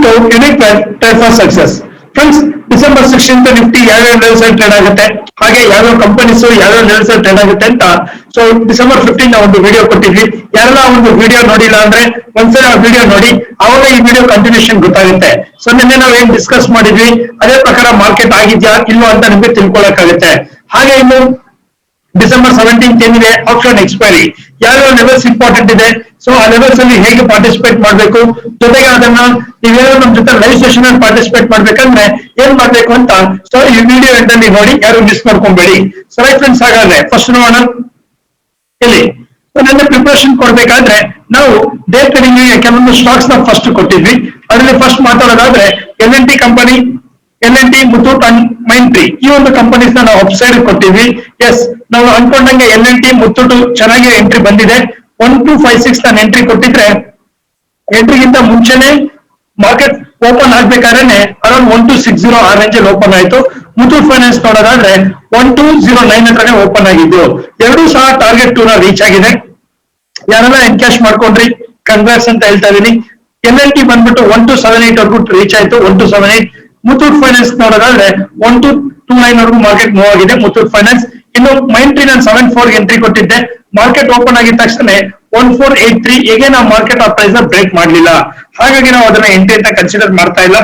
to unique trade for success. Friends, December 16th Nifty ಯಾವ್ಯಾವ levels ಅಲ್ಲಿ trade ಆಗುತ್ತೆ, ಹಾಗೆ ಯಾವ್ಯಾವ ಕಂಪನೀಸ್ ಯಾವ್ಯಾವ ಲೆವೆಲ್ಸ್ ಅಲ್ಲಿ ಟ್ರೇಡ್ ಆಗುತ್ತೆ ಅಂತ ಸೊ ಡಿಸೆಂಬರ್ 15 ಒಂದು ವಿಡಿಯೋ ಕೊಟ್ಟಿದ್ವಿ. ಯಾರೆಲ್ಲ ಒಂದು ವಿಡಿಯೋ ನೋಡಿಲ್ಲ ಅಂದ್ರೆ ಒಂದ್ಸಲ ಆ ವಿಡಿಯೋ ನೋಡಿ, ಅವಾಗ ಈ ವಿಡಿಯೋ ಕಂಟಿನ್ಯೂಷನ್ ಗೊತ್ತಾಗುತ್ತೆ. ಸೊ ನಿನ್ನೆ ನಾವು ಏನ್ ಡಿಸ್ಕಸ್ ಮಾಡಿದ್ವಿ ಅದೇ ಪ್ರಕಾರ ಮಾರ್ಕೆಟ್ ಆಗಿದ್ಯಾ ಇಲ್ವಾ ಅಂತ ನಿಮ್ಗೆ ತಿಳ್ಕೊಳಕ್ಕಾಗುತ್ತೆ. ಹಾಗೆ ಇನ್ನು ಡಿಸೆಂಬರ್ 17th ಏನಿದೆ ಆಪ್ಷನ್ ಎಕ್ಸ್ಪೈರಿ, ಯಾವ್ಯಾವ ಲೆವೆಲ್ಸ್ ಇಂಪಾರ್ಟೆಂಟ್ ಇದೆ, ಸೊ ಆ ಲೆವೆಲ್ಸ್ ಅಲ್ಲಿ ಹೇಗೆ ಪಾರ್ಟಿಸಿಪೇಟ್ ಮಾಡ್ಬೇಕು, ಜೊತೆಗೆ ಅದನ್ನ ನೀವೇನೋ ನಮ್ ಜೊತೆ ಲೈವ್ ಸೆಷನ್ ಅಲ್ಲಿ ಪಾರ್ಟಿಸಿಪೇಟ್ ಮಾಡ್ಬೇಕಂದ್ರೆ ಏನ್ ಮಾಡ್ಬೇಕು ಅಂತ ಸೊ ಈ ವಿಡಿಯೋ ಎಂಡ್ ಅಲ್ಲಿ ನೋಡಿ, ಯಾರು ಮಿಸ್ ಮಾಡ್ಕೊಂಬೇಡಿ. ಸೊ ರೈಟ್ ಫ್ರೆಂಡ್ಸ್, ಹಾಗಾದ್ರೆ ಫಸ್ಟ್ ನೋಡೋಣ. ಇಲ್ಲಿ ನನ್ನ ಪ್ರಿಪರೇಷನ್ ಕೊಡ್ಬೇಕಾದ್ರೆ ನಾವು ಡೇ ಟ್ರೇಡಿಂಗ್ ಕೆಲವೊಂದು ಸ್ಟಾಕ್ಸ್ ನ ಫಸ್ಟ್ ಕೊಟ್ಟಿದ್ವಿ. ಅದರಲ್ಲಿ ಫಸ್ಟ್ ಮಾತಾಡೋದಾದ್ರೆ L&T company, L&T, Muthoot and Mindtree, ಈ ಒಂದು ಕಂಪನೀಸ್ ನಾವು ಅಪ್ಸೈಡ್ ಕೊಟ್ಟಿದ್ವಿ. ಎಸ್, ನಾವು ಅನ್ಕೊಂಡಂಗೆ L&T, ಮುತ್ತೂಟ್ ಚೆನ್ನಾಗಿ ಎಂಟ್ರಿ ಬಂದಿದೆ. 1256 ನಾನು ಎಂಟ್ರಿ ಕೊಟ್ಟಿದ್ರೆ ಎಂಟ್ರಿಗಿಂತ ಮುಂಚೆನೆ ಮಾರ್ಕೆಟ್ ಓಪನ್ ಆಗ್ಬೇಕಾದ್ರೆ ಅರೌಂಡ್ 1260 ಆ ರೇಂಜ್ ಅಲ್ಲಿ ಓಪನ್ ಆಯ್ತು. ಮುತ್ತೂಟ್ ಫೈನಾನ್ಸ್ ನೋಡೋದಾದ್ರೆ 1209 ಹತ್ರನೇ ಓಪನ್ ಆಗಿದ್ದು. ಎರಡೂ ಸಹ ಟಾರ್ಗೆಟ್ 2 ನ ರೀಚ್ ಆಗಿದೆ. ಯಾರೆಲ್ಲ ಎನ್ಕ್ಯಾಶ್ ಮಾಡ್ಕೊಂಡ್ರಿ ಕಂಗ್ರಾಟ್ಸ್ ಅಂತ ಹೇಳ್ತಾ ಇದೀನಿ. L&T ಬಂದ್ಬಿಟ್ಟು 1278 ವರ್ಗೂ ರೀಚ್ ಆಯ್ತು, 1278. ಮುತ್ತೂಟ್ ಫೈನಾನ್ಸ್ ನೋಡೋದಾದ್ರೆ 1229 ವರ್ಗೂ ಮಾರ್ಕೆಟ್ ಮೂವ್ ಆಗಿದೆ ಮುತ್ತೂಟ್ ಫೈನಾನ್ಸ್. ಇನ್ನು ಮೈಂಟ್ರಿ ನಾನು 74 ಎಂಟ್ರಿ ಕೊಟ್ಟಿದ್ದೆ, ಮಾರ್ಕೆಟ್ ಓಪನ್ ಆಗಿದ ತಕ್ಷಣ 1483 ಹೇಗೆ ನಾವು ಮಾರ್ಕೆಟ್ ಆ ಪ್ರೈಸ್ ಬ್ರೇಕ್ ಮಾಡ್ಲಿಲ್ಲ, ಹಾಗಾಗಿ ನಾವು ಅದನ್ನ ಎಂಟ್ರಿ ಅಂತ ಕನ್ಸಿಡರ್ ಮಾಡ್ತಾ ಇಲ್ಲ.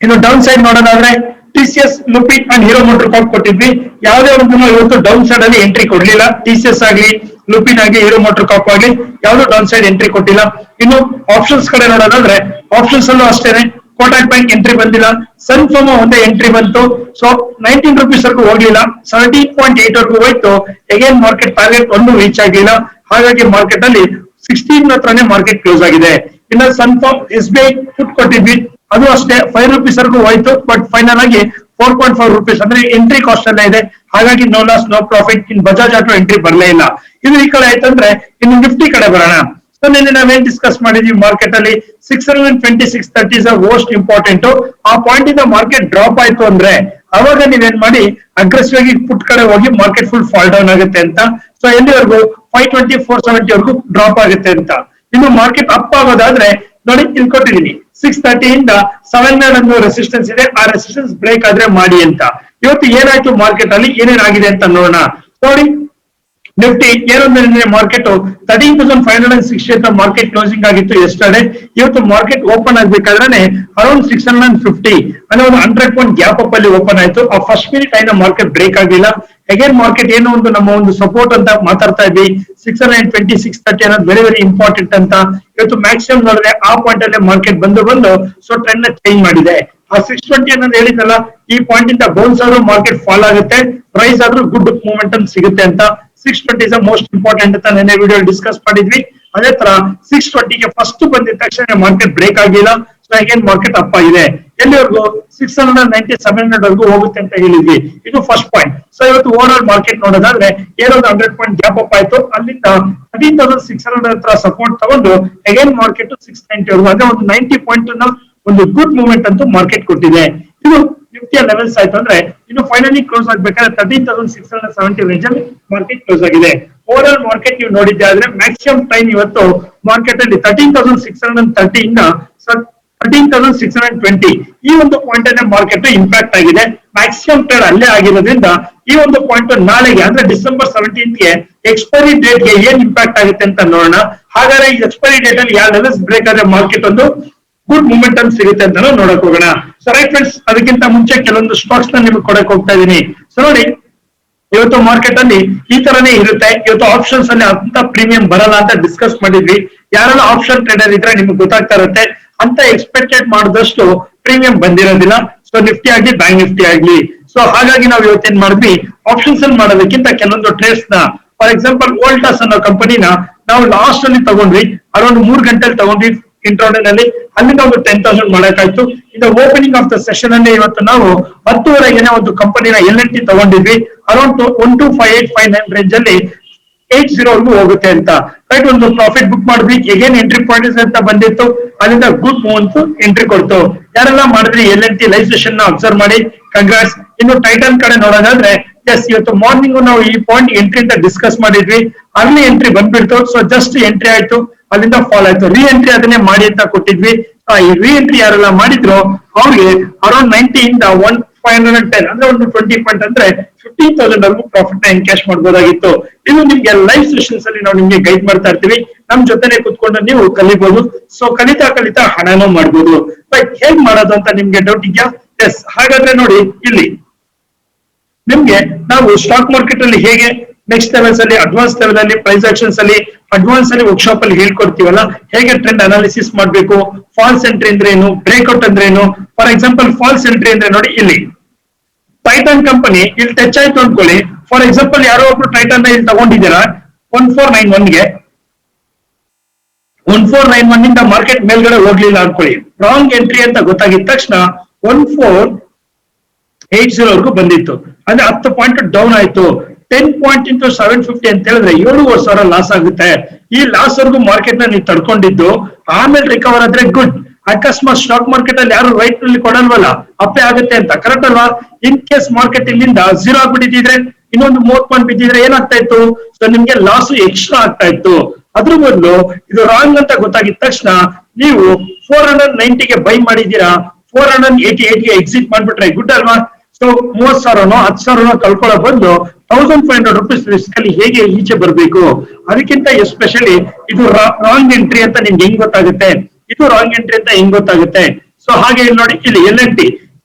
ಇನ್ನು ಡೌನ್ ಸೈಡ್ ನೋಡೋದಾದ್ರೆ TCS, ಲುಪಿನ್ ಅಂಡ್ ಹೀರೋ ಮೋಟರ್ ಕಾರ್ಪ್ ಕೊಟ್ಟಿದ್ವಿ. ಯಾವುದೇ ಒಂದು ಇವತ್ತು ಡೌನ್ ಸೈಡ್ ಅಲ್ಲಿ ಎಂಟ್ರಿ ಕೊಡ್ಲಿಲ್ಲ. TCS ಆಗ್ಲಿ, ಲುಪಿನ್ ಆಗಿ, ಹೀರೋ ಮೋಟರ್ ಕಾರ್ಪ್ ಆಗ್ಲಿ ಯಾವ್ದು ಡೌನ್ ಸೈಡ್ ಎಂಟ್ರಿ ಕೊಟ್ಟಿಲ್ಲ. ಇನ್ನು ಆಪ್ಷನ್ಸ್ ಕಡೆ ನೋಡೋದಾದ್ರೆ ಆಪ್ಷನ್ಸ್ ಅಲ್ಲೂ ಅಷ್ಟೇನೆ ಕೋಟಕ್ ಬ್ಯಾಂಕ್ ಎಂಟ್ರಿ ಬಂದಿಲ್ಲ. ಸನ್ ಫಾರ್ಮಾ ಒಂದೇ ಎಂಟ್ರಿ ಬಂತು, ಸೊ 19 ರೂಪೀಸ್ ವರ್ಗೂ ಹೋಗ್ಲಿಲ್ಲ, 17.8 ವರ್ಗೂ ಹೋಯ್ತು. ಅಗೇನ್ ಮಾರ್ಕೆಟ್ ಟಾರ್ಗೆಟ್ ಒಂದು ರೀಚ್ ಆಗಿಲ್ಲ, ಹಾಗಾಗಿ ಮಾರ್ಕೆಟ್ ಅಲ್ಲಿ 16 ಹತ್ರನೇ ಮಾರ್ಕೆಟ್ ಕ್ಲೋಸ್ ಆಗಿದೆ. ಇನ್ನು ಸನ್ ಫಾರ್ಮ್ SBI ಫುಟ್ ಕೊಟ್ಟಿದ್ವಿ, ಅದು ಅಷ್ಟೇ 5 ರೂಪೀಸ್ ವರ್ಗೂ ಹೋಯ್ತು, ಬಟ್ ಫೈನಲ್ ಆಗಿ 4.4 ರೂಪೀಸ್ ಅಂದ್ರೆ ಎಂಟ್ರಿ ಕಾಸ್ಟ್ ಅಲ್ಲೇ ಇದೆ, ಹಾಗಾಗಿ ನೋ ಲಾಸ್ ನೋ ಪ್ರಾಫಿಟ್. ಇನ್ ಬಜಾಜ್ ಆಟೋ ಎಂಟ್ರಿ ಬರಲೇ ಇಲ್ಲ. ಇದು ಈ ಕಡೆ ಆಯ್ತಂದ್ರೆ ಇನ್ನು ನಿಫ್ಟಿ ಕಡೆ ಬರೋಣ. ಸೊ ನಿನ್ನೆ ನಾವೇನ್ ಡಿಸ್ಕಸ್ ಮಾಡಿದ್ವಿ, ಮಾರ್ಕೆಟ್ ಅಲ್ಲಿ 626.30 ಇಸ್ ಮೋಸ್ಟ್ ಇಂಪಾರ್ಟೆಂಟ್. ಆ ಪಾಯಿಂಟ್ ಇಂದ ಮಾರ್ಕೆಟ್ ಡ್ರಾಪ್ ಆಯ್ತು ಅಂದ್ರೆ ಅವಾಗ ನೀವೇನ್ ಮಾಡಿ ಅಗ್ರೆಸಿವ್ ಆಗಿ ಪುಟ್ ಕಡೆ ಹೋಗಿ ಮಾರ್ಕೆಟ್ ಫುಲ್ ಫಾಲ್ ಡೌನ್ ಆಗುತ್ತೆ ಅಂತ. ಸೊ ಎಲ್ಲಿವರೆಗೂ 520, 470 ವರ್ಗೂ ಡ್ರಾಪ್ ಆಗುತ್ತೆ ಅಂತ. ಇನ್ನು ಮಾರ್ಕೆಟ್ ಅಪ್ ಆಗೋದಾದ್ರೆ ನೋಡಿ ಇಲ್ಲಿ ಕೊಟ್ಟಿದ್ದೀನಿ 630 ಇಂದ 700 ಅನ್ನೋ ರೆಸಿಸ್ಟೆನ್ಸ್ ಇದೆ, ಆ ರೆಸಿಸ್ಟೆನ್ಸ್ ಬ್ರೇಕ್ ಆದ್ರೆ ಮಾಡಿ ಅಂತ. ಇವತ್ತು ಏನಾಯ್ತು ಮಾರ್ಕೆಟ್ ಅಲ್ಲಿ ಏನೇನಾಗಿದೆ ಅಂತ ನೋಡೋಣ. ನೋಡಿ ನಿಫ್ಟಿ ಏನಂದ್ರೆ ಮಾರ್ಕೆಟ್ 13,560 ಅಂತ ಮಾರ್ಕೆಟ್ ಕ್ಲೋಸಿಂಗ್ ಆಗಿತ್ತು ಎಸ್ಟರ್ಡೇ. ಇವತ್ತು ಮಾರ್ಕೆಟ್ ಓಪನ್ ಆಗ್ಬೇಕಾದ್ರೆ ಅರೌಂಡ್ 650 ಅನ್ನೋ ಒಂದು 100 ಪಾಯಿಂಟ್ ಗ್ಯಾಪ್ ಅಪ್ ಅಲ್ಲಿ ಓಪನ್ ಆಯ್ತು. ಆ ಫಸ್ಟ್ ಮಿನಿಟ್ ಐನ ಮಾರ್ಕೆಟ್ ಬ್ರೇಕ್ ಆಗಿಲ್ಲ. ಅಗೇನ್ ಮಾರ್ಕೆಟ್ ಏನೋ ಒಂದು ನಮ್ಮ ಒಂದು ಸಪೋರ್ಟ್ ಅಂತ ಮಾತಾಡ್ತಾ ಇದ್ವಿ, 620, 630 ಅನ್ನೋದು ವೆರಿ ವೆರಿ ಇಂಪಾರ್ಟೆಂಟ್ ಅಂತ. ಇವತ್ತು ಮ್ಯಾಕ್ಸಿಮಮ್ ನೋಡಿದ್ರೆ ಆ ಪಾಯಿಂಟ್ ಅಲ್ಲೇ ಮಾರ್ಕೆಟ್ ಬಂದು ಸೊ ಟ್ರೆಂಡ್ ಚೇಂಜ್ ಮಾಡಿದೆ. ಆ 620 ಅನ್ನೋದು ಹೇಳಿದ್ನಲ್ಲ, ಈ ಪಾಯಿಂಟ್ ಇಂದ ಬೌನ್ಸ್ ಆದ್ರೂ ಮಾರ್ಕೆಟ್ ಫಾಲ್ ಆಗುತ್ತೆ, ಪ್ರೈಸ್ ಆದ್ರೂ ಗುಡ್ ಮೂಮೆಂಟಮ್ ಸಿಗುತ್ತೆ ಅಂತ. 620 ಇಸ್ ಮೋಸ್ಟ್ ಇಂಪಾರ್ಟೆಂಟ್ ಅಂತ ನೆನ್ನೆ ವಿಡಿಯೋ ಡಿಸ್ಕಸ್ ಮಾಡಿದ್ವಿ. ಅದೇ ತರ 620ಗೆ ಫಸ್ಟ್ ಬಂದಿದ ತಕ್ಷಣ ಮಾರ್ಕೆಟ್ ಬ್ರೇಕ್ ಆಗಿಲ್ಲ, ಸೊ ಅಗೇನ್ ಮಾರ್ಕೆಟ್ ಅಪ್ ಆಗಿದೆ. ಎಲ್ಲಿವರೆಗೂ 690, 700 ವರ್ಗೂ ಹೋಗುತ್ತೆ ಅಂತ ಹೇಳಿದ್ವಿ. ಇದು ಫಸ್ಟ್ ಪಾಯಿಂಟ್. ಸೊ ಇವತ್ತು ಓವರ್ ಆಲ್ ಮಾರ್ಕೆಟ್ ನೋಡೋದಾದ್ರೆ ಏನೊಂದು 100 ಪಾಯಿಂಟ್ ಗ್ಯಾಪ್ ಅಪ್ ಆಯ್ತು. ಅಲ್ಲಿಂದ 13,600 ಹತ್ರ ಸಪೋರ್ಟ್ ತಗೊಂಡು ಅಗೇನ್ ಮಾರ್ಕೆಟ್ 690 ವರ್ಗೂ ಅಂದ್ರೆ ಒಂದು 90 ಪಾಯಿಂಟ್ ಒಂದು ಗುಡ್ ಮೂವ್ಮೆಂಟ್ ಅಂತೂ ಮಾರ್ಕೆಟ್ ಕೊಟ್ಟಿದೆ. ಇದು ನಿಫ್ಟಿಯ ಲೆವೆಲ್ಸ್ ಆಯ್ತು ಅಂದ್ರೆ ಇನ್ನು ಫೈನಲಿ ಕ್ಲೋಸ್ ಆಗ್ಬೇಕಾದ್ರೆ 13,670 ರೇಂಜ್ ಅಲ್ಲಿ ಮಾರ್ಕೆಟ್ ಕ್ಲೋಸ್ ಆಗಿದೆ. ಓವರ್ ಆಲ್ ಮಾರ್ಕೆಟ್ ನೀವು ನೋಡಿದ್ದೆ ಆದ್ರೆ ಮ್ಯಾಕ್ಸಿಮಮ್ ಟೈಮ್ ಇವತ್ತು ಮಾರ್ಕೆಟ್ ಅಲ್ಲಿ 13,630 ಇಂದ 13,620 ಈ ಒಂದು ಪಾಯಿಂಟ್ ಅಲ್ಲೇ ಮಾರ್ಕೆಟ್ ಇಂಪ್ಯಾಕ್ಟ್ ಆಗಿದೆ. ಮ್ಯಾಕ್ಸಿಮಮ್ ಟ್ರೇಡ್ ಅಲ್ಲೇ ಆಗಿರೋದ್ರಿಂದ ಈ ಒಂದು ಪಾಯಿಂಟ್ ನಾಳೆಗೆ ಅಂದ್ರೆ ಡಿಸೆಂಬರ್ 17ಗೆ ಎಕ್ಸ್ಪೈರಿ ಡೇಟ್ ಗೆ ಏನ್ ಇಂಪ್ಯಾಕ್ಟ್ ಆಗುತ್ತೆ ಅಂತ ನೋಡೋಣ. ಹಾಗಾದ್ರೆ ಈ ಎಕ್ಸ್ಪೈರಿ ಡೇಟ್ ಅಲ್ಲಿ ಯಾವ ಲೆವೆಲ್ಸ್ ಬ್ರೇಕ್ ಆದ್ರೆ ಮಾರ್ಕೆಟ್ ಒಂದು ಗುಡ್ ಮೂಮೆಂಟಮ್ ಸಿಗುತ್ತೆ ಅಂತ ನೋಡಕ್ ಹೋಗೋಣ. ಸೊ ರೈಟ್ ಫ್ರೆಂಡ್ಸ್, ಅದಕ್ಕಿಂತ ಮುಂಚೆ ಕೆಲವೊಂದು ಸ್ಟಾಕ್ಸ್ ನ ನಿಮ್ಗೆ ಕೊಡಕ್ ಹೋಗ್ತಾ ಇದೀನಿ. ಸೊ ನೋಡಿ ಇವತ್ತು ಮಾರ್ಕೆಟ್ ಅಲ್ಲಿ ಈ ತರನೇ ಇರುತ್ತೆ. ಇವತ್ತು ಆಪ್ಷನ್ಸ್ ಅಲ್ಲಿ ಅಂತ ಪ್ರೀಮಿಯಂ ಬರಲ್ಲ ಅಂತ ಡಿಸ್ಕಸ್ ಮಾಡಿದ್ವಿ. ಯಾರೆಲ್ಲ ಆಪ್ಷನ್ ಟ್ರೇಡರ್ ಇದ್ರೆ ನಿಮ್ಗೆ ಗೊತ್ತಾಗ್ತಾ ಇರುತ್ತೆ, ಅಂತ ಎಕ್ಸ್ಪೆಕ್ಟೆಡ್ ಮಾಡಿದಷ್ಟು ಪ್ರೀಮಿಯಂ ಬಂದಿರೋದಿಲ್ಲ. ಸೊ ನಿಫ್ಟಿ ಆಗ್ಲಿ ಬ್ಯಾಂಕ್ ನಿಫ್ಟಿ ಆಗ್ಲಿ. ಸೊ ಹಾಗಾಗಿ ನಾವು ಇವತ್ತೇನ್ ಮಾಡಿದ್ವಿ, ಆಪ್ಷನ್ಸ್ ಅಲ್ಲಿ ಮಾಡೋದಕ್ಕಿಂತ ಕೆಲವೊಂದು ಟ್ರೇಡ್ಸ್ ನ, ಫಾರ್ ಎಕ್ಸಾಂಪಲ್ ವೋಲ್ಟಾಸ್ ಅನ್ನೋ ಕಂಪನಿನ ನಾವು ಲಾಸ್ಟ್ ಅಲ್ಲಿ ತಗೊಂಡ್ವಿ, ಅರೌಂಡ್ 3 ಗಂಟೆಲಿ ತಗೊಂಡ್ವಿ ಇಂಟ್ರಾಡೇ ನಲ್ಲಿ. ಅಲ್ಲಿಂದ ಒಂದು 10,000 ಮಾಡಕ್ಕಾಯ್ತು. ಇದು ಓಪನಿಂಗ್ ಆಫ್ ದ ಸೆಷನ್ ಅಲ್ಲಿ ಇವತ್ತು ನಾವು 10:30ಗೆ ಒಂದು ಕಂಪನಿನ L&T ತಗೊಂಡಿದ್ವಿ, ಅರೌಂಡ್ 125859 ರೇಂಜ್ ಅಲ್ಲಿ 80 ವರ್ಗೂ ಹೋಗುತ್ತೆ ಅಂತ. ರೈಟ್, ಒಂದು ಪ್ರಾಫಿಟ್ ಬುಕ್ ಮಾಡಿದ್ವಿ. ಎಗೇನ್ ಎಂಟ್ರಿ ಪಾಯಿಂಟ್ಸ್ ಅಂತ ಬಂದಿತ್ತು, ಅಲ್ಲಿಂದ ಗುಡ್ ಮೂವ್ ಎಂಟ್ರಿ ಕೊಡ್ತು. ಯಾರೆಲ್ಲ ಮಾಡಿದ್ರಿ L&T ಲೈವ್ ಸೆಷನ್ ನ ಅಬ್ಸರ್ವ್ ಮಾಡಿ ಕಂಗ್ರಾಟ್ಸ್. ಇನ್ನು ಟೈಟನ್ ಕಡೆ ನೋಡೋದಾದ್ರೆ ಎಸ್ ಇವತ್ತು ಮಾರ್ನಿಂಗ್ ನಾವು ಈ ಪಾಯಿಂಟ್ ಎಂಟ್ರಿ ಅಂತ ಡಿಸ್ಕಸ್ ಮಾಡಿದ್ವಿ. ಅರ್ಲಿ ಎಂಟ್ರಿ ಬಂದ್ಬಿಡ್ತು. ಸೊ ಜಸ್ಟ್ ಎಂಟ್ರಿ ಆಯ್ತು, ಅಲ್ಲಿಂದ ಫಾಲ್ ಆಯ್ತು. ರೀ ಎಂಟ್ರಿ ಅದನ್ನೇ ಮಾಡಿ ಅಂತ ಕೊಟ್ಟಿದ್ವಿ. ಈ ರೀ ಎಂಟ್ರಿ ಯಾರೆಲ್ಲ ಮಾಡಿದ್ರು ಅವ್ರಿಗೆ ಅರೌಂಡ್ 90 ಇಂದ 510 ಅಂದ್ರೆ ಒಂದು 20 ಪಾಯಿಂಟ್ ಅಂದ್ರೆ 15,000 ವರೆಗೂ ಪ್ರಾಫಿಟ್ ನ ಎನ್ಕ್ಯಾಶ್ ಮಾಡಬಹುದಾಗಿತ್ತು. ಇದು ನಿಮ್ಗೆ ಲೈವ್ ಸೆಷನ್ಸ್ ಅಲ್ಲಿ ನಾವು ನಿಮ್ಗೆ ಗೈಡ್ ಮಾಡ್ತಾ ಇರ್ತೀವಿ. ನಮ್ ಜೊತೆನೆ ಕುತ್ಕೊಂಡು ನೀವು ಕಲಿಬಹುದು. ಸೊ ಕಲಿತಾ ಕಲಿತಾ ಹಣನೂ ಮಾಡ್ಬೋದು. ಬಟ್ ಹೇಗ್ ಮಾಡೋದು ಅಂತ ನಿಮ್ಗೆ ಡೌಟ್ ಇದೆಯಾ? ಎಸ್, ಹಾಗಾದ್ರೆ ನೋಡಿ ಇಲ್ಲಿ ನಿಮ್ಗೆ ನಾವು ಸ್ಟಾಕ್ ಮಾರ್ಕೆಟ್ ಅಲ್ಲಿ ಹೇಗೆ ನೆಕ್ಸ್ಟ್ ಲೆವೆಲ್ಸ್ ಅಲ್ಲಿ, ಅಡ್ವಾನ್ಸ್ ಲೆವೆಲ್ ಅಲ್ಲಿ, ಪ್ರೈಸ್ ಆಕ್ಷನ್ಸ್ ಅಲ್ಲಿ, ಅಡ್ವಾನ್ಸ್ ಅಲ್ಲಿ ವರ್ಕ್ಶಾಪ್ ಅಲ್ಲಿ ಹೇಳ್ಕೊಡ್ತೀವಲ್ಲ, ಹೇಗೆ ಟ್ರೆಂಡ್ ಅನಾಲಿಸಿಸ್ ಮಾಡ್ಬೇಕು, ಫಾಲ್ಸ್ ಎಂಟ್ರಿ ಅಂದ್ರೆ ಏನು, ಬ್ರೇಕ್ಔಟ್ ಅಂದ್ರೆ ಏನು. ಫಾರ್ ಎಕ್ಸಾಂಪಲ್ ಫಾಲ್ಸ್ ಎಂಟ್ರಿ ಅಂದ್ರೆ ನೋಡಿ ಇಲ್ಲಿ ಟೈಟಾನ್ ಕಂಪನಿ ಇಲ್ಲಿ ಟಚ್ ಆಯ್ತು ಅನ್ಕೊಳ್ಳಿ. ಫಾರ್ ಎಕ್ಸಾಂಪಲ್ ಯಾರೋ ಒಬ್ರು ಟೈಟಾನ್ ಇಲ್ಲಿ ತಗೊಂಡಿದ್ದೀರಾ 1491ಗೆ, 1491 ಇಂದ ಮಾರ್ಕೆಟ್ ಮೇಲ್ಗಡೆ ಹೋಗ್ಲಿಲ್ಲ ಅನ್ಕೊಳ್ಳಿ, ರಾಂಗ್ ಎಂಟ್ರಿ ಅಂತ ಗೊತ್ತಾಗಿದ ತಕ್ಷಣ 1480 ವರೆಗೂ ಬಂದಿತ್ತು. ಅಂದ್ರೆ 10 ಪಾಯಿಂಟ್ ಡೌನ್ ಆಯ್ತು. 10 ಪಾಯಿಂಟ್ ಇಂಟು 750 ಅಂತ ಹೇಳಿದ್ರೆ 7,500 ಲಾಸ್ ಆಗುತ್ತೆ. ಈ ಲಾಸ್ ವರ್ಗೂ ಮಾರ್ಕೆಟ್ ನ ನೀವು ತಡ್ಕೊಂಡಿದ್ದು ಆಮೇಲೆ ರಿಕವರ್ ಆದ್ರೆ ಗುಡ್. ಅಕಸ್ಮಾತ್ ಸ್ಟಾಕ್ ಮಾರ್ಕೆಟ್ ಅಲ್ಲಿ ಯಾರು ರೈಟ್ ನಲ್ಲಿ ಕೊಡಲ್ವಲ್ಲ, ಅಪ್ಪೆ ಆಗುತ್ತೆ ಅಂತ, ಕರೆಕ್ಟ್ ಅಲ್ವಾ? ಇನ್ ಕೇಸ್ ಮಾರ್ಕೆಟ್ ಇಲ್ಲಿಂದ 0 ಆಗ್ಬಿಟ್ಟಿದ್ರೆ, ಇನ್ನೊಂದು 30 ಪಾಯಿಂಟ್ ಬಿದ್ದಿದ್ರೆ ಏನಾಗ್ತಾ ಇತ್ತು? ಸೊ ನಿಮ್ಗೆ ಲಾಸ್ ಎಕ್ಸ್ಟ್ರಾ ಆಗ್ತಾ ಇತ್ತು. ಅದ್ರ ಬದಲು ಇದು ರಾಂಗ್ ಅಂತ ಗೊತ್ತಾಗಿದ ತಕ್ಷಣ ನೀವು 490ಗೆ ಬೈ ಮಾಡಿದೀರಾ, 488ಗೆ ಎಕ್ಸಿಟ್ ಮಾಡ್ಬಿಟ್ರೆ ಗುಡ್ ಅಲ್ವಾ? ಸೊ 30,000ನೋ 10,000ನೋ ಕಳ್ಕೊಳ್ಳೋ ಬದಲು 1,500 ರುಪೀಸ್ ರಿಸ್ಕ್ ಅಲ್ಲಿ ಹೇಗೆ ಈಚೆ ಬರ್ಬೇಕು? ಅದಕ್ಕಿಂತ ಎಸ್ಪೆಷಲಿ ಇದು ರಾಂಗ್ ಎಂಟ್ರಿ ಅಂತ ನಿಮ್ಗೆ ಹೆಂಗ್ ಗೊತ್ತಾಗುತ್ತೆ? ಇದು ರಾಂಗ್ ಎಂಟ್ರಿ ಅಂತ ಹೆಂಗ್ ಗೊತ್ತಾಗುತ್ತೆ? ಸೊ ಹಾಗೆ ಇಲ್ಲಿ ನೋಡಿ ಇಲ್ಲಿ LNT.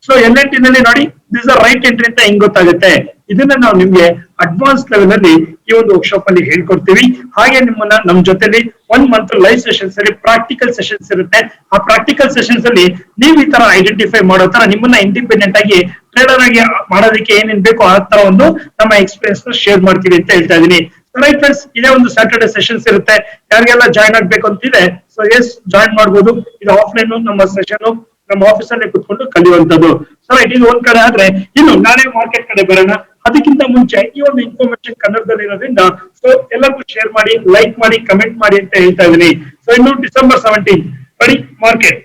ಸೊ LNT ನಲ್ಲಿ ನೋಡಿ ದಿಸ್ ಆರ್ ರೈಟ್ ಎಂಟ್ರಿ ಅಂತ ಹೆಂಗ್ ಗೊತ್ತಾಗುತ್ತೆ? ಇದನ್ನ ನಾವು ನಿಮ್ಗೆ ಅಡ್ವಾನ್ಸ್ ಲೆವೆಲ್ ಅಲ್ಲಿ ಈ ಒಂದು ವರ್ಕ್ಶಾಪ್ ಅಲ್ಲಿ ಹೇಳ್ಕೊಡ್ತೀವಿ. ಹಾಗೆ ನಿಮ್ಮನ್ನ ನಮ್ ಜೊತೆಲಿ 1 ಮಂತ್ ಲೈವ್ ಸೆಷನ್ಸ್ ಅಲ್ಲಿ ಪ್ರಾಕ್ಟಿಕಲ್ ಸೆಷನ್ಸ್ ಇರುತ್ತೆ. ಆ ಪ್ರಾಕ್ಟಿಕಲ್ ಸೆಷನ್ಸ್ ಅಲ್ಲಿ ನೀವು ಈ ತರ ಐಡೆಂಟಿಫೈ ಮಾಡೋ ತರ ನಿಮ್ಮನ್ನ ಇಂಡಿಪೆಂಡೆಂಟ್ ಆಗಿ ಟ್ರೇಡರ್ ಆಗಿ ಮಾಡೋದಕ್ಕೆ ಏನೇನ್ ಬೇಕೋ ಆ ತರ ಒಂದು ನಮ್ಮ ಎಕ್ಸ್ಪೀರಿಯನ್ಸ್ ನ ಶೇರ್ ಮಾಡ್ತೀವಿ ಅಂತ ಹೇಳ್ತಾ ಇದೀನಿ. ರೈಟ್ ಫ್ರೆಂಡ್ಸ್, ಇದೇ ಒಂದು ಸ್ಯಾಟರ್ಡೆ ಸೆಷನ್ಸ್ ಇರುತ್ತೆ. ಯಾರಿಗೆಲ್ಲ ಜಾಯ್ನ್ ಆಗ್ಬೇಕು ಅಂತಿದೆ ಸೊ ಎಸ್ ಜಾಯ್ನ್ ಮಾಡ್ಬೋದು. ಇದು ಆಫ್ಲೈನ್ ನಮ್ಮ ಸೆಷನ್ ನಮ್ಮ ಆಫೀಸ್ ಅಲ್ಲಿ ಕುತ್ಕೊಂಡು ಕಲಿಯುವಂತದ್ದು. ಸೊ ರೈಟ್, ಇದು ಒಂದ್ ಕಡೆ ಆದ್ರೆ ಇನ್ನು ನಾಳೆ ಮಾರ್ಕೆಟ್ ಕಡೆ ಬರೋಣ. ಅದಕ್ಕಿಂತ ಮುಂಚೆ ಈ ಒಂದು ಇನ್ಫಾರ್ಮೇಶನ್ ಕನ್ನಡದಲ್ಲಿ ಇರೋದ್ರಿಂದ ಸೊ ಎಲ್ಲರಿಗೂ ಶೇರ್ ಮಾಡಿ, ಲೈಕ್ ಮಾಡಿ, ಕಮೆಂಟ್ ಮಾಡಿ ಅಂತ ಹೇಳ್ತಾ ಇದೀನಿ. ಸೊ ಇನ್ನು ಡಿಸೆಂಬರ್ 17 ನೋಡಿ ಮಾರ್ಕೆಟ್,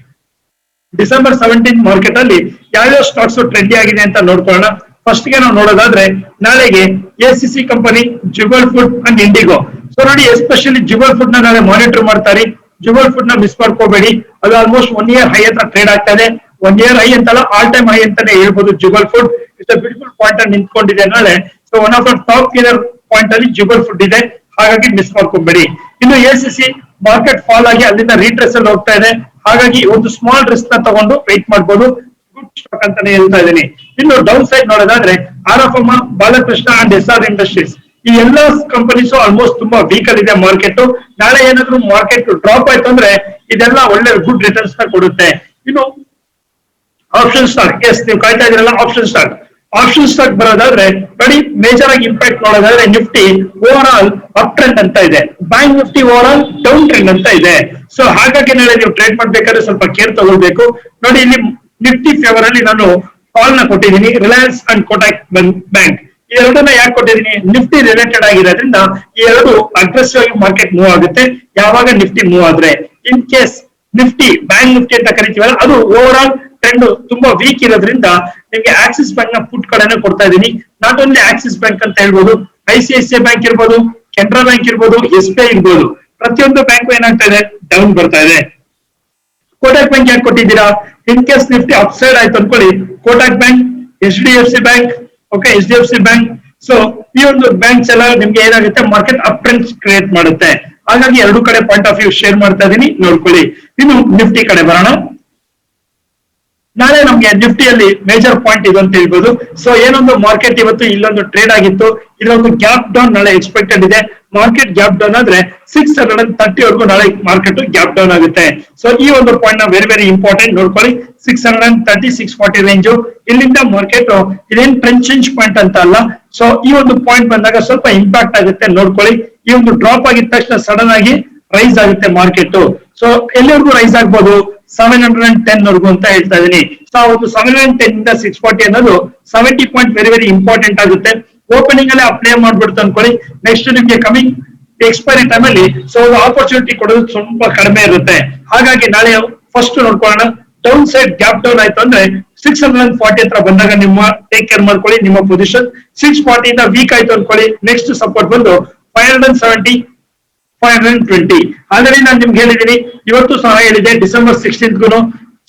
ಡಿಸೆಂಬರ್ 17 ಮಾರ್ಕೆಟ್ ಅಲ್ಲಿ ಯಾವ್ಯಾವ ಸ್ಟಾಕ್ಸ್ ಟ್ರೆಂಡಿ ಆಗಿದೆ ಅಂತ ನೋಡ್ಕೊಳ್ಳೋಣ. ಫಸ್ಟ್ ಗೆ ನಾವು ನೋಡೋದಾದ್ರೆ ನಾಳೆಗೆ ACC ಕಂಪನಿ, ಜುಗಲ್ ಫುಡ್ ಅಂಡ್ ಇಂಡಿಗೋ. ಸೊ ನೋಡಿ ಎಸ್ಪೆಷಲಿ ಜುಗಲ್ ಫುಡ್ ನ ನಾಳೆ ಮಾನಿಟರ್ ಮಾಡ್ತಾರೆ. ಜುಗಲ್ ಫುಡ್ ನ ಮಿಸ್ ಮಾಡ್ಕೋಬೇಡಿ. ಅದು ಆಲ್ಮೋಸ್ಟ್ 1 ಇಯರ್ ಹೈ ಹತ್ರ ಟ್ರೇಡ್ ಆಗ್ತಾ ಇದೆ. 1 ಇಯರ್ ಹೈ ಅಂತಲ್ಲ, ಆಲ್ ಟೈಮ್ ಹೈ ಅಂತಾನೆ ಹೇಳ್ಬೋದು. Jugal food it's beautiful point ಅಲ್ಲಿ ನಿಂತ್ಕೊಂಡಿದೆ ನಾಳೆ. So one of the top gainer point ಅಲ್ಲಿ ಜುಗಲ್ ಫುಡ್ ಇದೆ, ಹಾಗಾಗಿ ಮಿಸ್ ಮಾಡ್ಕೋಬೇಡಿ. ಇನ್ನು ACC ಮಾರ್ಕೆಟ್ ಫಾಲ್ ಆಗಿ ಅಲ್ಲಿಂದ ರೀಟ್ರೇಸ್ ಅಲ್ಲಿ ಹೋಗ್ತಾ ಇದೆ, ಹಾಗಾಗಿ ಒಂದು ಸ್ಮಾಲ್ ರಿಸ್ಕ್ ನ ತಗೊಂಡು ವೇಟ್ ಮಾಡಬಹುದು. ಗುಡ್ ಸ್ಟಾಕ್ ಅಂತಾನೆ ಹೇಳ್ತಾ ಇದ್ದೀನಿ. ಇನ್ನು ಡೌನ್ ಸೈಡ್ ನೋಡೋದಾದ್ರೆ ಆರ್ಎಫ್ಎಂ, ಬಾಲಕೃಷ್ಣ ಅಂಡ್ SR ಇಂಡಸ್ಟ್ರೀಸ್, ಈ ಎಲ್ಲಾ ಕಂಪನೀಸ್ ಆಲ್ಮೋಸ್ಟ್ ತುಂಬಾ ವೀಕ್ ಅಲ್ಲಿ ಇದೆ ಮಾರ್ಕೆಟ್. ನಾಳೆ ಏನಾದ್ರು ಮಾರ್ಕೆಟ್ ಡ್ರಾಪ್ ಆಯ್ತು ಅಂದ್ರೆ ಇದೆಲ್ಲ ಒಳ್ಳೆ ಗುಡ್ ರಿಟರ್ನ್ಸ್ ನ ಕೊಡುತ್ತೆ. ಇನ್ನು ಆಪ್ಷನ್ ಸ್ಟಾಕ್, ಎಸ್ ನೀವು ಕಾಯ್ತಾ ಇದ್ರಲ್ಲ ಆಪ್ಷನ್ ಸ್ಟಾಕ್. ಆಪ್ಷನ್ ಸ್ಟಾಕ್ ಬರೋದಾದ್ರೆ ನೋಡಿ ಮೇಜರ್ ಆಗಿ ಇಂಪ್ಯಾಕ್ಟ್ ನೋಡೋದಾದ್ರೆ Nifty over all up trend ಅಂತ ಇದೆ, bank Nifty over all down trend ಅಂತ ಇದೆ. ಸೊ ಹಾಗಾಗಿ ನಾಳೆ ನೀವು ಟ್ರೇಡ್ ಮಾಡ್ಬೇಕಾದ್ರೆ ಸ್ವಲ್ಪ ಕೇರ್ ತಗೊಳ್ಬೇಕು. ನೋಡಿ ಇಲ್ಲಿ ನಿಫ್ಟಿ ಫೇವರ್ ಅಲ್ಲಿ ನಾನು ಕಾಲ್ ನ ಕೊಟ್ಟಿದ್ದೀನಿ. ರಿಲಯನ್ಸ್ ಅಂಡ್ ಕೋಟಕ್ ಬ್ಯಾಂಕ್ ಈ ಎರಡನ್ನ ಯಾಕೆ ಕೊಟ್ಟಿದ್ದೀನಿ? ನಿಫ್ಟಿ ರಿಲೇಟೆಡ್ ಆಗಿರೋದ್ರಿಂದ ಈ ಎರಡು ಅಗ್ರೆಸಿವ್ ಆಗಿ ಮಾರ್ಕೆಟ್ ಮೂವ್ ಆಗುತ್ತೆ ಯಾವಾಗ ನಿಫ್ಟಿ ಮೂವ್ ಆದ್ರೆ. In case Nifty bank Nifty ಅಂತ ಕರಿತೀವಲ್ಲ, ಅದು ಓವರ್ ಆಲ್ ಟ್ರೆಂಡ್ ತುಂಬಾ ವೀಕ್ ಇರೋದ್ರಿಂದ ನಿಮ್ಗೆ ಆಕ್ಸಿಸ್ ಬ್ಯಾಂಕ್ ನ ಪುಟ್ ಕಡೆನೆ ಕೊಡ್ತಾ ಇದ್ದೀನಿ. ನಾಟ್ ಓನ್ಲಿ ಆಕ್ಸಿಸ್ ಬ್ಯಾಂಕ್ ಅಂತ ಹೇಳ್ಬೋದು, ICICI ಬ್ಯಾಂಕ್ ಇರ್ಬೋದು, ಕೆನರಾ ಬ್ಯಾಂಕ್ ಇರ್ಬೋದು, SBI ಇರ್ಬೋದು, ಪ್ರತಿಯೊಂದು ಬ್ಯಾಂಕ್ ಏನಾಗ್ತಾ ಇದೆ? ಡೌನ್ ಬರ್ತಾ ಇದೆ. ಕೋಟಕ್ ಬ್ಯಾಂಕ್ ಯಾಕೆ ಕೊಟ್ಟಿದ್ದೀರಾ? ಇನ್ ಕೇಸ್ ನಿಫ್ಟಿ ಅಪ್ಸೈಡ್ ಆಯ್ತು ಅನ್ಕೊಳ್ಳಿ, Kotak bank, HDFC bank, okay HDFC bank. So ಈ ಒಂದು ಬ್ಯಾಂಕ್ಸ್ ಎಲ್ಲ ನಿಮ್ಗೆ ಏನಾಗುತ್ತೆ? ಮಾರ್ಕೆಟ್ ಅಪ್ ಟ್ರೆಂಡ್ ಕ್ರಿಯೇಟ್ ಮಾಡುತ್ತೆ. ಹಾಗಾಗಿ ಎರಡು ಕಡೆ ಪಾಯಿಂಟ್ ಆಫ್ ವ್ಯೂ ಶೇರ್ ಮಾಡ್ತಾ ಇದೀನಿ, ನೋಡ್ಕೊಳ್ಳಿ. ಇನ್ನು ನಿಫ್ಟಿ ಕಡೆ ಬರೋಣ. ನಾಳೆ ನಮ್ಗೆ ನಿಫ್ಟಿಯಲ್ಲಿ ಮೇಜರ್ ಪಾಯಿಂಟ್ ಇದು ಅಂತ ಹೇಳ್ಬೋದು. ಸೊ ಏನೊಂದು ಮಾರ್ಕೆಟ್ ಇವತ್ತು ಇಲ್ಲೊಂದು ಟ್ರೇಡ್ ಆಗಿತ್ತು, ಇದೊಂದು ಗ್ಯಾಪ್ ಡೌನ್ ನಾಳೆ ಎಕ್ಸ್ಪೆಕ್ಟೆಡ್ ಇದೆ. ಮಾರ್ಕೆಟ್ ಗ್ಯಾಪ್ ಡೌನ್ ಆದ್ರೆ 630 ವರೆಗೂ ನಾಳೆ ಮಾರ್ಕೆಟ್ ಗ್ಯಾಪ್ ಡೌನ್ ಆಗುತ್ತೆ. ಸೊ ಈ ಒಂದು ಪಾಯಿಂಟ್ ನ ವೆರಿ ವೆರಿ ಇಂಪಾರ್ಟೆಂಟ್ ನೋಡ್ಕೊಳ್ಳಿ. 630, 640 ರೇಂಜ್ ಇಲ್ಲಿಂದ ಮಾರ್ಕೆಟ್ ಇದೇನ್ ಟ್ರೆಂಡ್ ಚೇಂಜ್ ಪಾಯಿಂಟ್ ಅಂತ ಅಲ್ಲ. ಸೊ ಈ ಒಂದು ಪಾಯಿಂಟ್ ಬಂದಾಗ ಸ್ವಲ್ಪ ಇಂಪ್ಯಾಕ್ಟ್ ಆಗುತ್ತೆ ನೋಡ್ಕೊಳ್ಳಿ. ಈ ಒಂದು ಡ್ರಾಪ್ ಆಗಿದ ತಕ್ಷಣ ಸಡನ್ ಆಗಿ ರೈಸ್ ಆಗುತ್ತೆ ಮಾರ್ಕೆಟ್. ಸೊ ಎಲ್ಲಿವರೆಗೂ ರೈಸ್ ಆಗ್ಬೋದು? 710 ವರೆಗೂ ಅಂತ ಹೇಳ್ತಾ ಇದೀನಿ. ಸೊ ಒಂದು 710 ಇಂದ 640 ಅನ್ನೋದು 70 ಪಾಯಿಂಟ್ ವೆರಿ ವೆರಿ ಇಂಪಾರ್ಟೆಂಟ್ ಆಗುತ್ತೆ. ಓಪನಿಂಗ್ ಅಲ್ಲೇ ಅಪ್ಲೈ ಮಾಡ್ಬಿಡ್ತು ಅನ್ಕೊಳ್ಳಿ, ನೆಕ್ಸ್ಟ್ ನಿಮ್ಗೆ ಕಮಿಂಗ್ ಎಕ್ಸ್ಪೈರಿ ಟೈಮ್ ಅಲ್ಲಿ ಸೊ ಆಪರ್ಚುನಿಟಿ ಕೊಡೋದು ಸ್ವಲ್ಪ ಕಡಿಮೆ ಇರುತ್ತೆ. ಹಾಗಾಗಿ ನಾಳೆ ಫಸ್ಟ್ ನೋಡ್ಕೊಳ್ಳೋಣ. ಡೌನ್ ಸೈಡ್ ಗ್ಯಾಪ್ ಡೌನ್ ಆಯ್ತು ಅಂದ್ರೆ 640 ಹತ್ರ ಬಂದಾಗ ನಿಮ್ಮ ಟೇಕ್ ಕೇರ್ ಮಾಡ್ಕೊಳ್ಳಿ ನಿಮ್ಮ ಪೊಸಿಷನ್. 640 ಇಂದ ವೀಕ್ ಆಯ್ತು ಅನ್ಕೊಳ್ಳಿ. ನೆಕ್ಸ್ಟ್ ಸಪೋರ್ಟ್ ಬಂದು 570, 520. ಆಲ್ರೆಡಿ ನಾನು ನಿಮ್ಗೆ ಹೇಳಿದೀನಿ, ಇವತ್ತು ಸಹ ಹೇಳಿದೆ ಡಿಸೆಂಬರ್ 16ಗೂ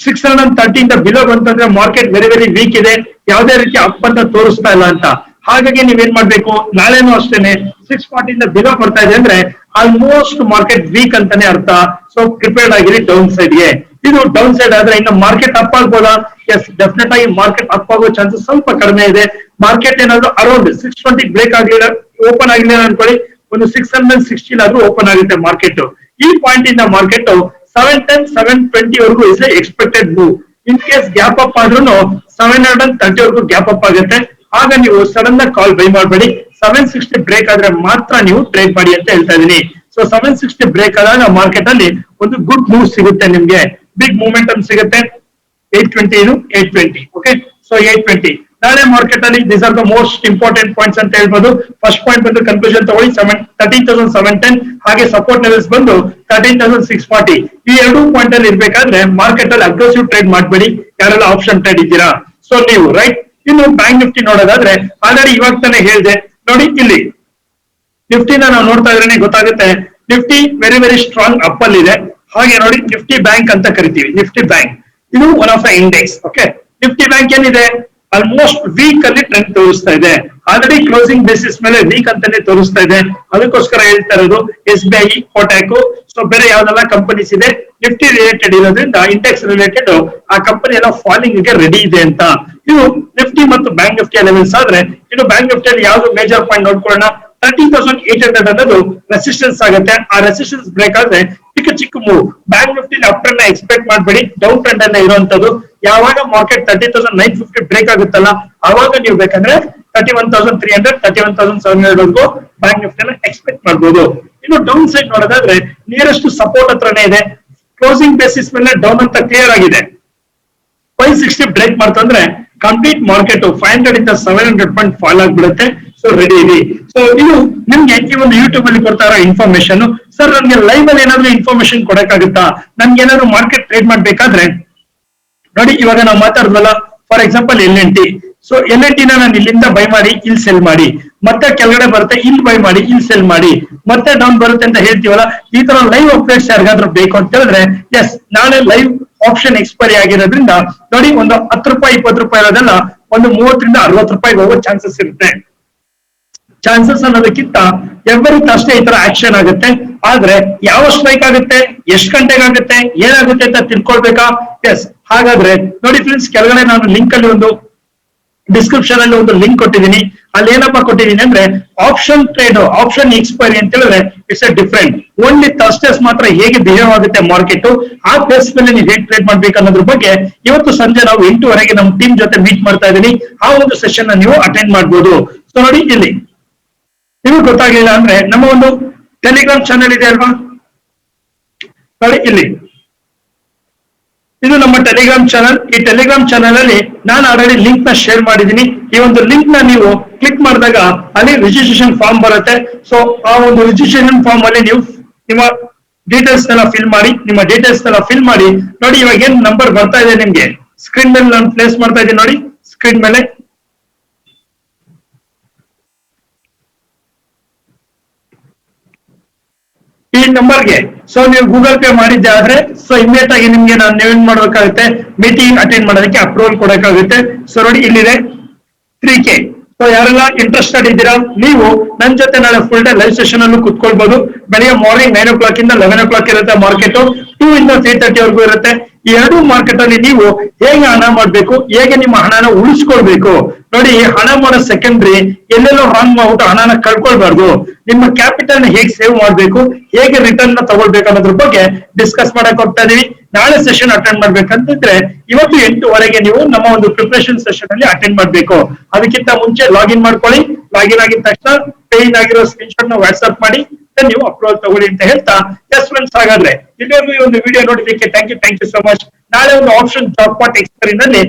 630 ಇಂದ ಬಿಲೋ ಬಂತಂದ್ರೆ ಮಾರ್ಕೆಟ್ ವೆರಿ ವೆರಿ ವೀಕ್ ಇದೆ, ಯಾವುದೇ ರೀತಿ ಅಪ್ ಅಂತ ತೋರಿಸ್ತಾ ಇಲ್ಲ ಅಂತ. ಹಾಗಾಗಿ ನೀವೇನ್ ಮಾಡ್ಬೇಕು, ನಾಳೆನೂ ಅಷ್ಟೇನೆ 640 ಇಂದ ಬಿಲೋ ಬರ್ತಾ ಇದೆ ಅಂದ್ರೆ ಆಲ್ಮೋಸ್ಟ್ ಮಾರ್ಕೆಟ್ ವೀಕ್ ಅಂತಾನೆ ಅರ್ಥ. ಸೊ ಪ್ರಿಪೇರ್ಡ್ ಆಗಿರಿ ಡೌನ್ ಸೈಡ್ ಗೆ. ಇದು ಡೌನ್ ಸೈಡ್ ಆದ್ರೆ ಇನ್ನು ಮಾರ್ಕೆಟ್ ಅಪ್ ಆಗ್ಬೋದಾ? ಎಸ್, ಡೆಫಿನೆಟ್ ಆಗಿ ಮಾರ್ಕೆಟ್ ಅಪ್ ಆಗೋ ಚಾನ್ಸಸ್ ಸ್ವಲ್ಪ ಕಡಿಮೆ ಇದೆ. ಮಾರ್ಕೆಟ್ ಏನಾದ್ರು ಅರೌಂಡ್ 620 ಬ್ರೇಕ್ ಆಗಲಿಲ್ಲ, ಓಪನ್ ಆಗಲಿಲ್ಲ ಅನ್ಕೊಳ್ಳಿ, ಒಂದು 660 ಆದ್ರೂ ಓಪನ್ ಆಗುತ್ತೆ ಮಾರ್ಕೆಟ್. ಈ ಪಾಯಿಂಟ್ ಇಂದ ಮಾರ್ಕೆಟ್ 710, 720 ವರೆಗೂ is expected move. In case gap up ಆದ್ರೂ 730 ವರೆಗೂ ಗ್ಯಾಪ್ ಅಪ್ ಆಗುತ್ತೆ. ಆಗ ನೀವು ಸಡನ್ ಆಗಿ ಕಾಲ್ ಬೈ ಮಾಡಬೇಡಿ. 760 ಬ್ರೇಕ್ ಆದ್ರೆ ಮಾತ್ರ ನೀವು ಟ್ರೇಡ್ ಮಾಡಿ ಅಂತ ಹೇಳ್ತಾ ಇದೀನಿ. ಸೊ 760 ಬ್ರೇಕ್ ಆದಾಗ ಮಾರ್ಕೆಟ್ ಅಲ್ಲಿ ಒಂದು ಗುಡ್ ಮೂವ್ ಸಿಗುತ್ತೆ, ನಿಮ್ಗೆ ಬಿಗ್ ಮೂವ್ಮೆಂಟಮ್ ಸಿಗುತ್ತೆ. 820 ಇದು 820. ಓಕೆ, ಸೊ 820 ನಾಳೆ ಮಾರ್ಕೆಟ್ ಅಲ್ಲಿ these are the most important points ಅಂತ ಹೇಳ್ಬೋದು. ಫಸ್ಟ್ ಪಾಯಿಂಟ್ ಬಂದು ಕನ್ಕ್ಲೂಷನ್ ತಗೊಳ್ಳಿ, 13,710. ಹಾಗೆ ಸಪೋರ್ಟ್ ಲೆವೆಲ್ಸ್ ಬಂದು 13,640. ಈ ಎರಡು ಪಾಯಿಂಟ್ ಅಲ್ಲಿ ಇರ್ಬೇಕಾದ್ರೆ ಮಾರ್ಕೆಟ್ ಅಲ್ಲಿ ಅಗ್ರೆಸಿವ್ ಟ್ರೇಡ್ ಮಾಡಬೇಡಿ, ಯಾರೆಲ್ಲ ಆಪ್ಷನ್ ಟ್ರೇಡ್ ಇದ್ದೀರಾ. ಸೊ ನೀವು ರೈಟ್. ಇನ್ನು ಬ್ಯಾಂಕ್ ನಿಫ್ಟಿ ನೋಡೋದಾದ್ರೆ ಆಲ್ರೆಡಿ ಇವಾಗ ತಾನೇ ಹೇಳಿದೆ ನೋಡಿ, ಇಲ್ಲಿ ನಿಫ್ಟಿನ ನಾವು ನೋಡ್ತಾ ಇದ್ರೆ ಗೊತ್ತಾಗುತ್ತೆ, Nifty very very strong up ಅಲ್ಲಿ ಇದೆ. ಹಾಗೆ ನೋಡಿ ನಿಫ್ಟಿ ಬ್ಯಾಂಕ್ ಅಂತ ಕರಿತೀವಿ, ನಿಫ್ಟಿ ಬ್ಯಾಂಕ್ ಇದು one of the index. Okay, Nifty bank ಏನಿದೆ ಆಲ್ಮೋಸ್ಟ್ ವೀಕ್ ಅಲ್ಲಿ ಟ್ರೆಂಡ್ ತೋರಿಸ್ತಾ ಇದೆ. ಆಲ್ರೆಡಿ ಕ್ಲೋಸಿಂಗ್ ಬೇಸಿಸ್ ಮೇಲೆ ವೀಕ್ ಅಂತಾನೆ ತೋರಿಸ್ತಾ ಇದೆ. ಅದಕ್ಕೋಸ್ಕರ ಹೇಳ್ತಾ ಇರೋದು SBI, ಕೋಟ್ಯಾಕ್, ಸೊ ಬೇರೆ ಯಾವ್ದೆಲ್ಲ ಕಂಪನೀಸ್ ಇದೆ ನಿಫ್ಟಿ ರಿಲೇಟೆಡ್ ಇರೋದ್ರಿಂದ, ಇಂಡೆಕ್ಸ್ ರಿಲೇಟೆಡ್ ಆ ಕಂಪನಿ ಎಲ್ಲ ಫಾಲಿಂಗ್ ಗೆ ರೆಡಿ ಇದೆ ಅಂತ. ಇದು ನಿಫ್ಟಿ ಮತ್ತು ಬ್ಯಾಂಕ್ ನಿಫ್ಟಿ ಲೆವೆಲ್ಸ್ ಆದ್ರೆ, ಇನ್ನು ಬ್ಯಾಂಕ್ ನಿಫ್ಟಿಯಲ್ಲಿ ಯಾವ್ದು ಮೇಜರ್ ಪಾಯಿಂಟ್ ನೋಡ್ಕೊಳ್ಳೋಣ. 30,800 ಅನ್ನೋದು ರೆಸಿಸ್ಟೆನ್ಸ್ ಆಗುತ್ತೆ. ಆ ರೆಸಿಸ್ಟೆನ್ಸ್ ಬ್ರೇಕ್ ಆದ್ರೆ ಚಿಕ್ಕ move. Bank Nifty up trend expect ಮಾಡಬೇಡಿ, ಡೌನ್ ಟ್ರೆಂಡ್ ಅನ್ನ ಇರುವಂತದ್ದು. ಯಾವಾಗ ಮಾರ್ಕೆಟ್ 30,950 ಬ್ರೇಕ್ ಆಗುತ್ತಲ್ಲ, ಅವಾಗ ನೀವು ಬೇಕಂದ್ರೆ 31,300, 31,700 ವರೆಗೂ ಬ್ಯಾಂಕ್ ನಿಫ್ಟಿ ಎಕ್ಸ್ಪೆಕ್ಟ್ ಮಾಡಬಹುದು. ಇನ್ನು ಡೌನ್ ಸೈಡ್ ನೋಡೋದಾದ್ರೆ ನಿಯರೆಸ್ಟ್ ಸಪೋರ್ಟ್ ಹತ್ರನೇ ಇದೆ. ಕ್ಲೋಸಿಂಗ್ ಬೇಸಿಸ್ ಮೇಲೆ ಡೌನ್ ಅಂತ ಕ್ಲಿಯರ್ ಆಗಿದೆ. 560 ಬ್ರೇಕ್ ಮಾಡ್ತಂದ್ರೆ ಕಂಪ್ಲೀಟ್ ಮಾರ್ಕೆಟ್ 500 ಇಂದ 700 ಪಾಯಿಂಟ್ ಫಾಲ್ ಆಗ್ಬಿಡುತ್ತೆ. ಸೊ ರೆಡಿ ಇದೆ. ಸೊ ಇದು ನಿಮ್ಗೆ ಈ ಒಂದು ಯೂಟ್ಯೂಬ್ ಅಲ್ಲಿ ಕೊಡ್ತಾ ಇರೋ ಇನ್ಫಾರ್ಮೇಶನ್. ಸರ್ ನನ್ಗೆ ಲೈವ್ ಅಲ್ಲಿ ಏನಾದ್ರು ಇನ್ಫಾರ್ಮೇಶನ್ ಕೊಡಕ್ಕಾಗುತ್ತಾ? ನನ್ಗೆ ಏನಾದ್ರು ಮಾರ್ಕೆಟ್ ಟ್ರೇಡ್ ಮಾಡ್ಬೇಕಾದ್ರೆ ನೋಡಿ, ಇವಾಗ ನಾವು ಮಾತಾಡಿದ್ವಲ್ಲ, for example LNT. So LNT ನಾನು ಇಲ್ಲಿಂದ ಬೈ ಮಾಡಿ ಇಲ್ಲಿ ಸೆಲ್ ಮಾಡಿ, ಮತ್ತೆ ಕೆಳಗಡೆ ಬರುತ್ತೆ ಇಲ್ಲಿ ಬೈ ಮಾಡಿ ಇಲ್ಲಿ ಸೆಲ್ ಮಾಡಿ, ಮತ್ತೆ ಡೌನ್ ಬರುತ್ತೆ ಅಂತ ಹೇಳ್ತೀವಲ್ಲ. ಈ ತರ ಲೈವ್ ಅಪ್ಡೇಟ್ಸ್ ಯಾರಿಗಾದ್ರೂ ಬೇಕು ಅಂತ ಹೇಳಿದ್ರೆ, ಎಸ್, ನಾಳೆ ಲೈವ್ ಆಪ್ಷನ್ ಎಕ್ಸ್ಪೈರಿ ಆಗಿರೋದ್ರಿಂದ ನೋಡಿ, ಒಂದು 10 ರೂಪಾಯಿ 20 ರೂಪಾಯಿ ಇರೋದೆಲ್ಲ ಒಂದು 30 ರಿಂದ 60 ರೂಪಾಯಿಗೆ ಹೋಗೋ ಚಾನ್ಸಸ್ ಇರುತ್ತೆ. ಚಾನ್ಸಸ್ ಅನ್ನೋದಕ್ಕಿಂತ ಎವ್ರಿ ಥರ್ಸ್ಡೇ ಈ ತರ ಆಕ್ಷನ್ ಆಗುತ್ತೆ. ಆದ್ರೆ ಯಾವ ಸ್ಟ್ರೈಕ್ ಆಗುತ್ತೆ, ಎಷ್ಟು ಗಂಟೆಗೆ ಆಗುತ್ತೆ, ಏನಾಗುತ್ತೆ ಅಂತ ತಿಳ್ಕೊಳ್ಬೇಕಾ? ಎಸ್, ಹಾಗಾದ್ರೆ ನೋಡಿ ಫ್ರೆಂಡ್ಸ್, ಕೆಳಗಡೆ ನಾನು ಲಿಂಕ್ ಅಲ್ಲಿ ಒಂದು ಡಿಸ್ಕ್ರಿಪ್ಷನ್ ಅಲ್ಲಿ ಒಂದು ಲಿಂಕ್ ಕೊಟ್ಟಿದ್ದೀನಿ. ಅಲ್ಲಿ ಏನಪ್ಪಾ ಕೊಟ್ಟಿದ್ದೀನಿ ಅಂದ್ರೆ ಆಪ್ಷನ್ ಟ್ರೇಡ್, ಆಪ್ಷನ್ ಎಕ್ಸ್ಪೈರಿ ಅಂತ ಹೇಳಿದ್ರೆ it's A different. Only Thursdays ಮಾತ್ರ ಹೇಗೆ ಬಿಹೇವ್ ಆಗುತ್ತೆ ಮಾರ್ಕೆಟ್, ಆ ಬೇಸ್ ಮೇಲೆ ನೀವು ಹೇಗೆ ಟ್ರೇಡ್ ಮಾಡ್ಬೇಕು ಅನ್ನೋದ್ರ ಬಗ್ಗೆ ಇವತ್ತು ಸಂಜೆ ನಾವು 8:00 ನಮ್ಮ ಟೀಮ್ ಜೊತೆ ಮೀಟ್ ಮಾಡ್ತಾ ಇದ್ದೀನಿ. ಆ ಒಂದು ಸೆಷನ್ ನೀವು ಅಟೆಂಡ್ ಮಾಡಬಹುದು. ಸೊ ನೋಡಿ, ಇಲ್ಲಿ ನಿಮಗೆ ಗೊತ್ತಾಗ್ಲಿಲ್ಲ ಅಂದ್ರೆ ನಮ್ಮ ಒಂದು ಟೆಲಿಗ್ರಾಮ್ ಚಾನೆಲ್ ಇದೆ ಅಲ್ವಾ, ನೋಡಿ ಇಲ್ಲಿ ಇದು ನಮ್ಮ ಟೆಲಿಗ್ರಾಮ್ ಚಾನಲ್. ಈ ಟೆಲಿಗ್ರಾಮ್ ಚಾನಲ್ ಅಲ್ಲಿ ನಾನು ಆಲ್ರೆಡಿ ಲಿಂಕ್ ನ ಶೇರ್ ಮಾಡಿದ್ದೀನಿ. ಈ ಒಂದು ಲಿಂಕ್ ನ ನೀವು ಕ್ಲಿಕ್ ಮಾಡಿದಾಗ ಅಲ್ಲಿ ರಿಜಿಸ್ಟ್ರೇಷನ್ ಫಾರ್ಮ್ ಬರುತ್ತೆ. ಸೊ ಆ ಒಂದು ರಿಜಿಸ್ಟ್ರೇಷನ್ ಫಾರ್ಮ್ ಅಲ್ಲಿ ನೀವು ನಿಮ್ಮ ಡೀಟೇಲ್ಸ್ ನೆಲ್ಲ ಫಿಲ್ ಮಾಡಿ, ನೋಡಿ ಇವಾಗ ಏನ್ ನಂಬರ್ ಬರ್ತಾ ಇದೆ ನಿಮ್ಗೆ ಸ್ಕ್ರೀನ್ ಮೇಲೆ ನಾನು ಪ್ಲೇಸ್ ಮಾಡ್ತಾ ಇದ್ದೀನಿ. ನೋಡಿ ಸ್ಕ್ರೀನ್ ಮೇಲೆ ಈ ನಂಬರ್ಗೆ ಸೊ ನೀವು ಗೂಗಲ್ ಪೇ ಮಾಡಿದ್ದೆ ಆದ್ರೆ ಸೊ ಇಮಿಡಿಯೇಟ್ ಆಗಿ ನಿಮ್ಗೆ ನಾನು ಏನ್ ಮಾಡ್ಬೇಕಾಗುತ್ತೆ, ಮೀಟಿಂಗ್ ಅಟೆಂಡ್ ಮಾಡೋದಕ್ಕೆ ಅಪ್ರೂವಲ್ ಕೊಡಬೇಕಾಗುತ್ತೆ. ಸೊ ನೋಡಿ ಇಲ್ಲಿದೆ 3K. ಸೊ ಯಾರೆಲ್ಲ ಇಂಟ್ರೆಸ್ಟೆಡ್ ಇದ್ದೀರಾ ನೀವು ನನ್ನ ಜೊತೆ ನಾಳೆ ಫುಲ್ ಡೇ ಲೈವ್ ಸೆಷನ್ ಅನ್ನು ಕುತ್ಕೊಳ್ಬಹುದು. ಬೆಳಿಗ್ಗೆ ಮಾರ್ನಿಂಗ್ 9 o'clock ಇಂದ 11 o'clock ಇರುತ್ತೆ ಮಾರ್ಕೆಟ್, 2 ಇಂದ 3:30 ವರೆಗೂ ಇರುತ್ತೆ. ಈ ಎರಡು ಮಾರ್ಕೆಟ್ ಅಲ್ಲಿ ನೀವು ಹೇಗೆ ಹಣ ಮಾಡ್ಬೇಕು, ಹೇಗೆ ನಿಮ್ಮ ಹಣನ ಉಳಿಸ್ಕೊಳ್ಬೇಕು ನೋಡಿ. ಹಣ ಮಾಡೋ ಸೆಕೆಂಡ್ರಿ, ಎಲ್ಲೆಲ್ಲೋ ರಾಂಗ್ ಮಾಡ್ಬಿಟ್ಟು ಹಣನ ಕಳ್ಕೊಳ್ಬಾರ್ದು. ನಿಮ್ಮ ಕ್ಯಾಪಿಟಲ್ ನ ಹೇಗೆ ಸೇವ್ ಮಾಡ್ಬೇಕು, ಹೇಗೆ ರಿಟರ್ನ್ ನ ತಗೊಳ್ಬೇಕು ಅನ್ನೋದ್ರ ಬಗ್ಗೆ ಡಿಸ್ಕಸ್ ಮಾಡಕ್ ಹೋಗ್ತಾ ಇದೀವಿ. ನಾಳೆ ಸೆಷನ್ ಅಟೆಂಡ್ ಮಾಡ್ಬೇಕಂತಿದ್ರೆ ಇವತ್ತು 8:00 ನೀವು ನಮ್ಮ ಒಂದು ಪ್ರಿಪರೇಷನ್ ಸೆಷನ್ ಅಲ್ಲಿ ಅಟೆಂಡ್ ಮಾಡ್ಬೇಕು. ಅದಕ್ಕಿಂತ ಮುಂಚೆ ಲಾಗಿನ್ ಮಾಡ್ಕೊಳ್ಳಿ. ಲಾಗಿನ್ ಆಗಿದ ತಕ್ಷಣ ಪೇನ್ ಆಗಿರೋ ಸ್ಕ್ರೀನ್ ಶಾಟ್ ನ ವಾಟ್ಸ್ಆಪ್ ಮಾಡಿ ನೀವು ಅಪ್ರೂವಲ್ ತಗೊಳ್ಳಿ ಅಂತ ಹೇಳ್ತಾ, ಎಸ್ ಫ್ರೆಂಡ್ಸ್, ಹಾಗಾದ್ರೆ ಇಲ್ಲಿವರೆಗೂ ಈ ಒಂದು ವಿಡಿಯೋ ನೋಡಿದ್ದಕ್ಕೆ ಥ್ಯಾಂಕ್ ಯು ಸೋ ಮಚ್. ನಾಳೆ ಒಂದು ಆಪ್ಷನ್ ಜಾಕ್ಪಾಟ್ ಎಕ್ಸ್ಪೈರಿ ನಲ್ಲಿ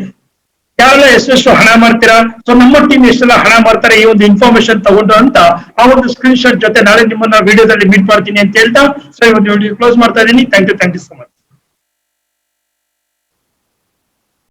ಯಾರೆಲ್ಲ ಎಷ್ಟು ಹಣ ಮಾಡ್ತೀರಾ, ಸೊ ನಮ್ಮ ಟೀಮ್ ಎಷ್ಟೆಲ್ಲ ಹಣ ಮಾಡ್ತಾರೆ ಈ ಒಂದು ಇನ್ಫಾರ್ಮೇಶನ್ ತಗೊಂಡು ಅಂತ ಆ ಒಂದು ಸ್ಕ್ರೀನ್ ಶಾಟ್ ಜೊತೆ ನಾಳೆ ನಿಮ್ಮನ್ನ ವಿಡಿಯೋದಲ್ಲಿ ಮೀಟ್ ಮಾಡ್ತೀನಿ ಅಂತ ಹೇಳ್ತಾ, ಸೊ ಈ ಒಂದು ವಿಡಿಯೋ ಕ್ಲೋಸ್ ಮಾಡ್ತಾ ಇದ್ದೀನಿ. Thank you so much.